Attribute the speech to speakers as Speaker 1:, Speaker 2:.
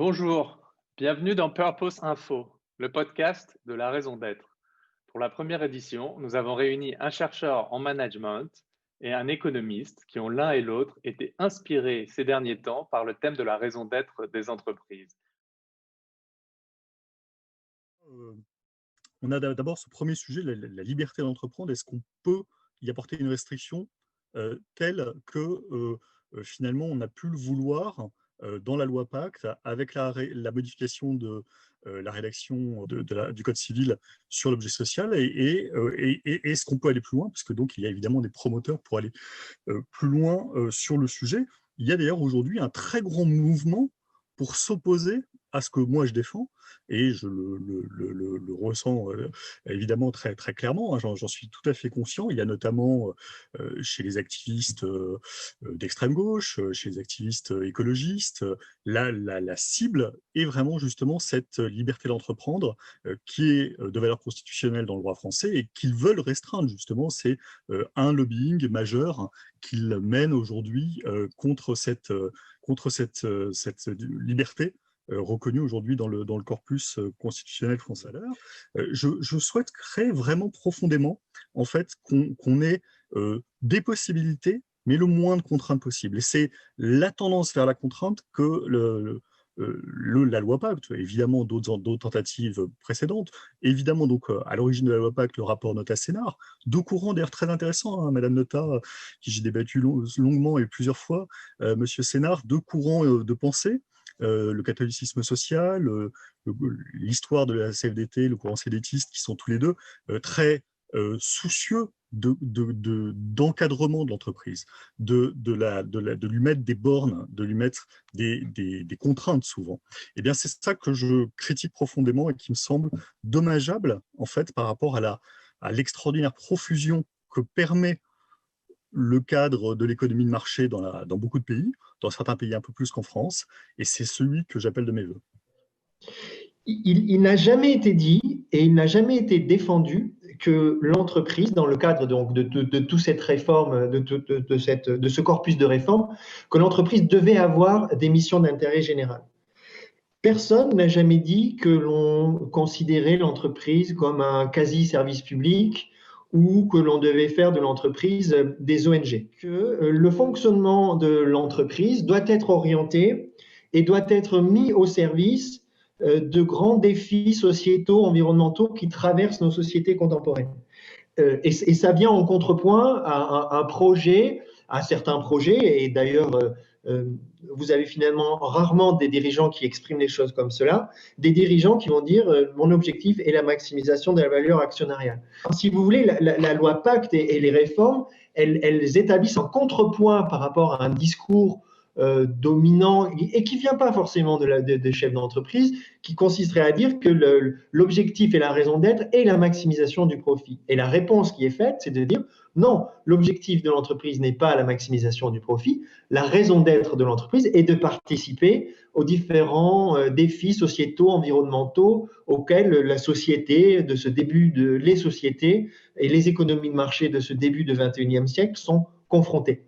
Speaker 1: Bonjour, bienvenue dans Purpose Info, le podcast de la raison d'être. Pour la première édition, nous avons réuni un chercheur en management et un économiste qui ont l'un et l'autre été inspirés ces derniers temps par le thème de la raison d'être des entreprises.
Speaker 2: Euh, on a d'abord ce premier sujet, la liberté d'entreprendre. Est-ce qu'on peut y apporter une restriction telle que finalement on a pu le vouloir dans la loi Pacte avec la modification de la rédaction du Code civil sur l'objet social et est-ce qu'on peut aller plus loin? Parce que donc il y a évidemment des promoteurs pour aller plus loin sur le sujet. Il y a d'ailleurs aujourd'hui un très grand mouvement pour s'opposer à ce que moi je défends, et je le ressens évidemment très, très clairement, hein, j'en suis tout à fait conscient. Il y a notamment chez les activistes d'extrême gauche, chez les activistes écologistes, la cible est vraiment justement cette liberté d'entreprendre qui est de valeur constitutionnelle dans le droit français et qu'ils veulent restreindre justement. C'est un lobbying majeur qu'ils mènent aujourd'hui contre cette liberté reconnue aujourd'hui dans le corpus constitutionnel français. Je souhaiterais vraiment profondément en fait qu'on ait des possibilités, mais le moins de contraintes possible. Et c'est la tendance vers la contrainte que la loi Pacte, évidemment d'autres tentatives précédentes, évidemment donc à l'origine de la loi Pacte, le rapport Notat-Sénard, deux courants d'ailleurs très intéressants, hein, Madame Notat, qui j'ai débattu longuement et plusieurs fois, Monsieur Sénard, deux courants de pensée, le catholicisme social, l'histoire de la CFDT, le courant sédétiste, qui sont tous les deux très soucieux d'encadrement de l'entreprise, de lui mettre des bornes, de lui mettre des contraintes souvent. Eh bien, c'est ça que je critique profondément et qui me semble dommageable, en fait, par rapport à l'extraordinaire profusion que permet le cadre de l'économie de marché dans beaucoup de pays, dans certains pays un peu plus qu'en France, et c'est celui que j'appelle de mes voeux.
Speaker 3: Il n'a jamais été dit et il n'a jamais été défendu que l'entreprise, dans le cadre donc de toute cette réforme, de ce corpus de réforme, que l'entreprise devait avoir des missions d'intérêt général. Personne n'a jamais dit que l'on considérait l'entreprise comme un quasi-service public ou que l'on devait faire de l'entreprise des ONG. Que le fonctionnement de l'entreprise doit être orienté et doit être mis au service de grands défis sociétaux, environnementaux qui traversent nos sociétés contemporaines. Et ça vient en contrepoint à un projet, à certains projets, et d'ailleurs, vous avez finalement rarement des dirigeants qui expriment les choses comme cela, des dirigeants qui vont dire mon objectif est la maximisation de la valeur actionnariale. Si vous voulez, la loi Pacte et les réformes, elles établissent un contrepoint par rapport à un discours dominant et qui ne vient pas forcément des chefs d'entreprise, qui consisterait à dire que l'objectif et la raison d'être est la maximisation du profit. Et la réponse qui est faite, c'est de dire non, l'objectif de l'entreprise n'est pas la maximisation du profit, la raison d'être de l'entreprise est de participer aux différents défis sociétaux, environnementaux auxquels la société les sociétés et les économies de marché de ce début du XXIe siècle sont confrontés.